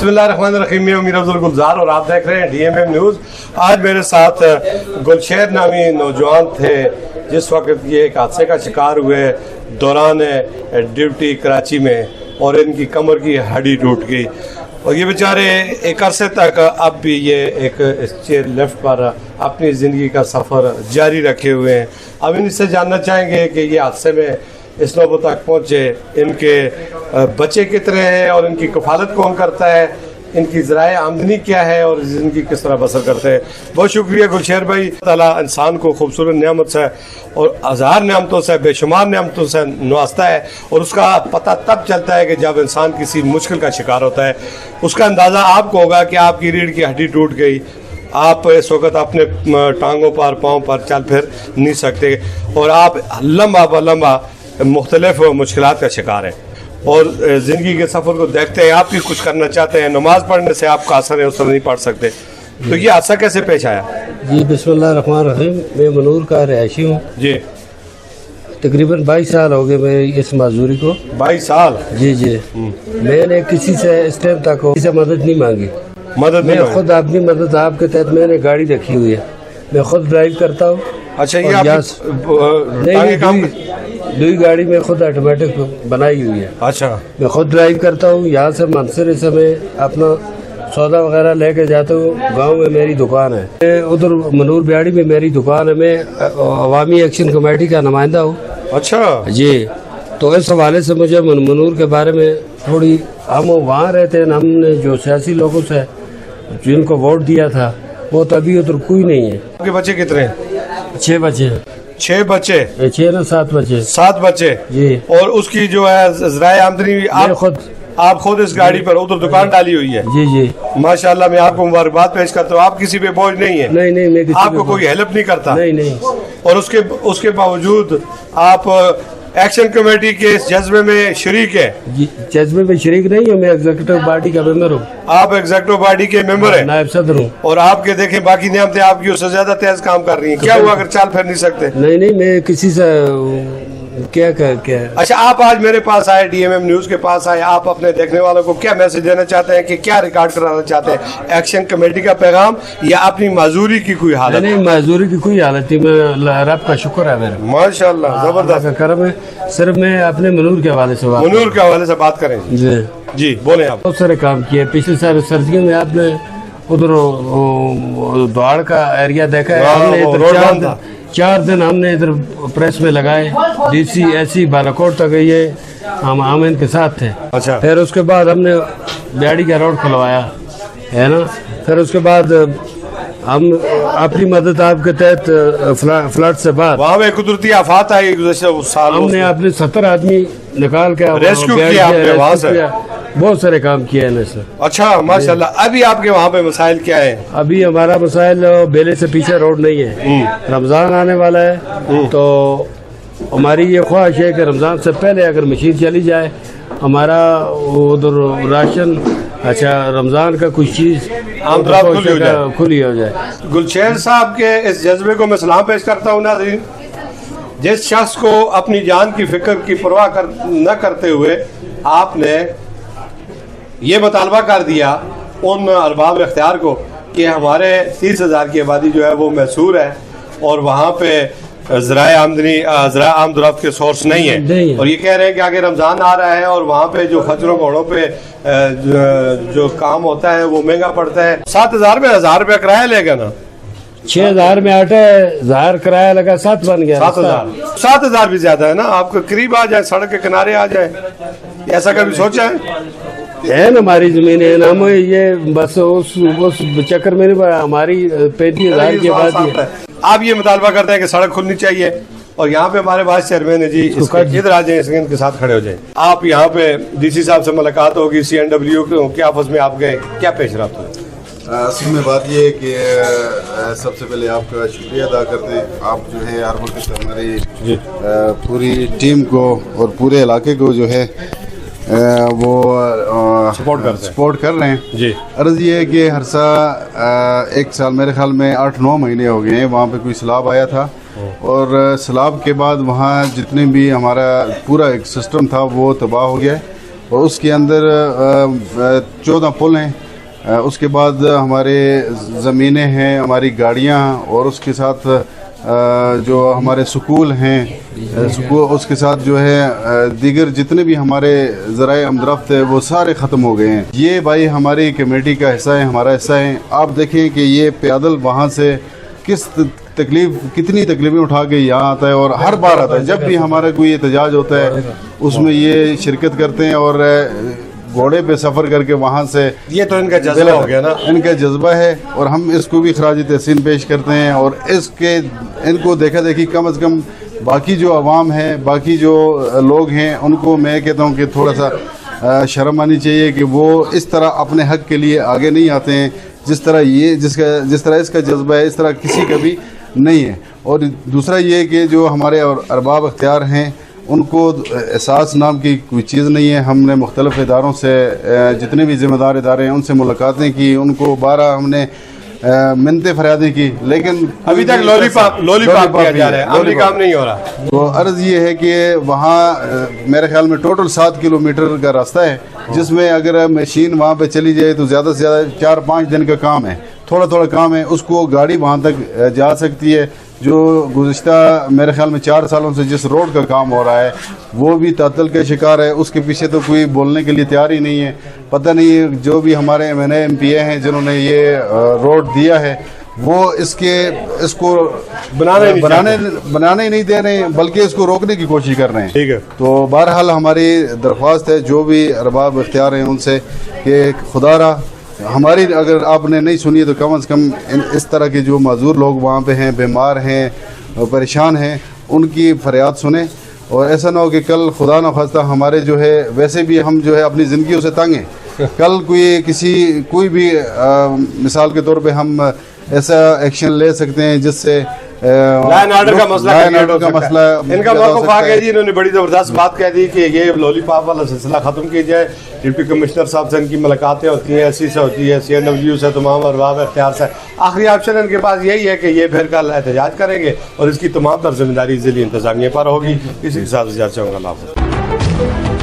बिस्मिल्लाहिर्रहमानिर्रहीम। मैं अमीर अफजल गुलजार और आप देख रहे हैं DMM न्यूज़। आज मेरे साथ गुलशेर नामी नौजवान थे जिस वक्त ये एक हादसे का शिकार हुए दौरान ड्यूटी कराची में और इनकी कमर की हड्डी टूट गई और ये बेचारे एक अरसे तक अब भी ये एक चेयर लिफ्ट पर अपनी ज़िंदगी का सफ़र जारी रखे हुए हैं। अब इनसे जानना चाहेंगे कि ये हादसे में इस नौबत तक पहुँचे, इनके बच्चे कितने हैं और इनकी कफालत कौन करता है, इनकी ज़राए आमदनी क्या है और ज़िंदगी किस तरह बसर करते हैं। बहुत शुक्रिया गुलशेर भाई। ताला इंसान को खूबसूरत नेमत से और हज़ार नेमतों से, बेशुमार नेमतों से नवाजता है और उसका पता तब चलता है कि जब इंसान किसी मुश्किल का शिकार होता है। उसका अंदाज़ा आपको होगा कि आपकी रीढ़ की हड्डी टूट गई, आप इस वक्त अपने टांगों पर पाँव पर चल फिर नहीं सकते और आप लम्बा ब लम्बा मुख्तलिफ मुश्किलात का शिकार है और ज़िंदगी के सफ़र को देखते हैं। आप भी कुछ करना चाहते हैं, नमाज़ पढ़ने से आपका असर है उस तरह नहीं पढ़ सकते, तो ये हादसा कैसे पेश आया? जी बिस्मिल्लाहिर्रहमानिर्रहीम। मैं मनूर का रहायशी हूँ जी। तकरीबन 22 साल हो गए मेरी इस मजदूरी को। 22 साल? जी जी। मैंने किसी से इस टाइम तक किसी से मदद नहीं मांगी। मैं खुद अपनी मदद आपके तहत मैंने गाड़ी रखी हुई है, मैं खुद ड्राइव करता हूँ। अच्छा, ये दूसरी गाड़ी में खुद ऑटोमेटिक बनाई हुई है। अच्छा, मैं खुद ड्राइव करता हूँ। यहाँ से मंसर से मैं अपना सौदा वगैरह लेके जाता हूँ। गांव में मेरी दुकान है, उधर मनूर बिहाड़ी में मेरी दुकान है। मैं अवामी एक्शन कमेटी का नुमाइंदा हूँ। अच्छा जी, तो इस हवाले से मुझे मनूर के बारे में थोड़ी, हम वहाँ रहते हैं, हमने जो सियासी लोगों से जिनको वोट दिया था वो तो अभी उधर कोई नहीं है। आपके बच्चे कितने हैं? 6 बच्चे। 6 बच्चे? 6 ना 7 बच्चे। 7 बच्चे जी। और उसकी जो है ज़राए आमदनी आप खुद इस गाड़ी पर उधर दुकान डाली हुई है? जी जी माशाल्लाह। मैं आपको मुबारकबाद पेश करता हूँ। आप किसी पे बोझ नहीं है? नहीं नहीं, मैं आपको कोई हेल्प नहीं करता? नहीं नहीं। और उसके बावजूद आप एक्शन कमेटी के इस जज्बे में शरीक है? जज्बे में शरीक नहीं हूँ, मैं एग्जीक्यूटिव पार्टी का मेंबर हूँ। आप एग्जीक्यूटिव पार्टी के मेंबर हैं? नायब सदर हूँ। और आपके देखें बाकी नियमतें आपकी उससे ज्यादा तेज काम कर रही हैं। क्या हुआ अगर चाल फिर नहीं सकते? नहीं नहीं, मैं किसी से क्या। अच्छा, आप आज मेरे पास आए, DMM न्यूज के पास आए, आप अपने देखने वालों को क्या मैसेज देना चाहते हैं कि क्या रिकॉर्ड कराना चाहते हैं? एक्शन कमेटी का पैगाम या अपनी मजदूरी की कोई हालत? नहीं, मजदूरी की कोई हालत नहीं। मैं रब का शुक्र है मेरा, माशाल्लाह, जबरदस्त करम है। सिर्फ मैं अपने मनूर के हवाले से बात करें। जी बोले आप। बहुत सारे काम किए पिछले सारे सर्दियों में। आपने उधर द्वार का एरिया देखा है? हमने 4 दिन हमने इधर प्रेस में लगाए। DC SC बालाकोट तक ये हम इनके साथ थे। अच्छा। फिर उसके बाद हमने बिहाड़ी का रोड खुलवाया है ना। फिर उसके बाद हम अपनी मदद आपके तहत फ्लड से बाद वहाँ में कुदरती आफत आई गुज़श्ता साल, हमने अपने 70 आदमी निकाल के रेस्क्यू किया आपने वहाँ से? बहुत सारे काम किए हैं सर। अच्छा माशाल्लाह। अभी आपके वहाँ पे मसाइल क्या है? अभी हमारा मसाइल बेले से पीछे रोड नहीं है। रमजान आने वाला है तो हमारी ये ख्वाहिश है कि रमजान से पहले अगर मशीन चली जाए, हमारा उधर राशन, अच्छा रमजान का कुछ चीज खुली हो जाए। गुलशेर साहब के इस जज्बे को मैं सलाम पेश करता हूँ। नाज़रीन, जिस शख्स को अपनी जान की फिक्र की परवाह न करते हुए आपने ये मुतालबा कर दिया उन अरबाब इख्तियार को कि हमारे 30,000 की आबादी जो है वो मैसूर है और वहाँ पे ज़राए आमदरफ्त के सोर्स नहीं है और ये कह रहे हैं कि आगे रमज़ान आ रहा है और वहाँ पे जो खच्चरों घोड़ों पे जो काम होता है वो महंगा पड़ता है। 7,000 में 1,000 रुपया किराया लेगा ना? 6,000 में 8,000 किराया लगा, 7 बन गया। 7,000 भी ज्यादा है ना। आपको करीब आ जाए, सड़क के किनारे आ जाए, ऐसा कभी सोचा है? ना हमारी जमीन है ना, हम ये बस उस चक्कर में नहीं, हमारी 35,000 की आबादी है। आप ये मुतालबा करते हैं कि सड़क खुलनी चाहिए और यहाँ पे हमारे वाइस चेयरमैन है जी, इधर आ जाए, इनके साथ खड़े हो जाए। आप यहाँ पे DC साहब से मुलाकात होगी, CNW के ऑफिस में आप गए, क्या पेश रफ्त हुई? असल में बात ये है कि सबसे पहले आपका शुक्रिया अदा करते हैं। आप जो है हर वक्त हमारी पूरी टीम को और पूरे इलाके को जो है वो सपोर्ट कर रहे हैं जी। अर्ज़ ये है कि हर एक साल मेरे ख्याल में 8-9 महीने हो गए हैं वहाँ पे कोई सैलाब आया था और सैलाब के बाद वहाँ जितने भी हमारा पूरा एक सिस्टम था वो तबाह हो गया है اور اس کے اندر 14 پل ہیں، اس کے بعد ہمارے زمینیں ہیں، ہماری گاڑیاں، اور اس کے ساتھ جو ہمارے سکول ہیں، اس کے ساتھ جو ہے دیگر جتنے بھی ہمارے ذرائع آمدرفت ہے وہ سارے ختم ہو گئے ہیں۔ یہ بھائی ہماری کمیٹی کا حصہ ہے، ہمارا حصہ ہے۔ آپ دیکھیں کہ یہ پیدل وہاں سے کتنی تکلیفیں اٹھا کے یہاں آتا ہے، اور ہر بار آتا ہے جب بھی ہمارا کوئی احتجاج ہوتا ہے اس میں یہ شرکت کرتے ہیں، اور گھوڑے پہ سفر کر کے وہاں سے، یہ تو ان کا جذبہ ہو گیا نا، ان کا جذبہ ہے، اور ہم اس کو بھی خراج تحسین پیش کرتے ہیں۔ اور ان کو دیکھا دیکھی کم از کم باقی جو عوام ہے، باقی جو لوگ ہیں، ان کو میں کہتا ہوں کہ تھوڑا سا شرم آنی چاہیے کہ وہ اس طرح اپنے حق کے لیے آگے نہیں آتے ہیں، جس طرح اس کا جذبہ ہے، اس طرح کسی کا بھی نہیں ہے۔ اور دوسرا یہ کہ جو ہمارے ارباب اختیار ہیں ان کو احساس نام کی کوئی چیز نہیں ہے۔ ہم نے مختلف اداروں سے، جتنے بھی ذمہ دار ادارے ہیں ان سے ملاقاتیں کی، ان کو 12 ہم نے منتیں فریادیں کی، لیکن ابھی تک لولی پاپ کیا جا رہا ہے، عملی کام نہیں ہو رہا۔ تو عرض یہ ہے کہ وہاں میرے خیال میں ٹوٹل 7 کلومیٹر کا راستہ ہے، جس میں اگر مشین وہاں پہ چلی جائے تو زیادہ سے زیادہ 4-5 دن کا کام ہے، تھوڑا کام ہے، اس کو گاڑی وہاں تک جا سکتی ہے۔ جو گزشتہ میرے خیال میں 4 سالوں سے جس روڈ کا کام ہو رہا ہے وہ بھی تعطل کا شکار ہے، اس کے پیچھے تو کوئی بولنے کے لیے تیار ہی نہیں ہے۔ پتہ نہیں جو بھی ہمارے ایم پی اے ہیں جنہوں نے یہ روڈ دیا ہے وہ اس کو بنانے ہی نہیں دے رہے ہیں، بلکہ اس کو روکنے کی کوشش کر رہے ہیں۔ ٹھیک ہے، تو بہرحال ہماری درخواست ہے جو بھی ارباب اختیار ہیں ان سے کہ خدا را ہماری اگر آپ نے نہیں سنی تو کم از کم اس طرح کے جو معذور لوگ وہاں پہ ہیں، بیمار ہیں، پریشان ہیں، ان کی فریاد سنیں، اور ایسا نہ ہو کہ کل خدا نخواستہ ہمارے جو ہے ویسے بھی ہم جو ہے اپنی زندگیوں سے تنگ ہیں، کل کوئی بھی مثال کے طور پہ ہم ایسا ایکشن لے سکتے ہیں جس سے لائن آرڈر کا مسئلہ ان کا موقف آ گیا جی۔ انہوں نے بڑی زبردست بات کہہ دی کہ یہ لولی پاپ والا سلسلہ ختم کی جائے۔ ڈپٹی کمشنر صاحب سے ان کی ملاقاتیں ہوتی ہیں، ایس سی سے ہوتی ہے، CNW سے، تمام ارباب اختیار سے۔ آخری آپشن ان کے پاس یہی ہے کہ یہ پھر کل احتجاج کریں گے، اور اس کی تمام تر ذمہ داری ضلعی انتظامیہ پر ہوگی۔ اسی کے ساتھ اجازت چاہوں گا، اللہ حافظ۔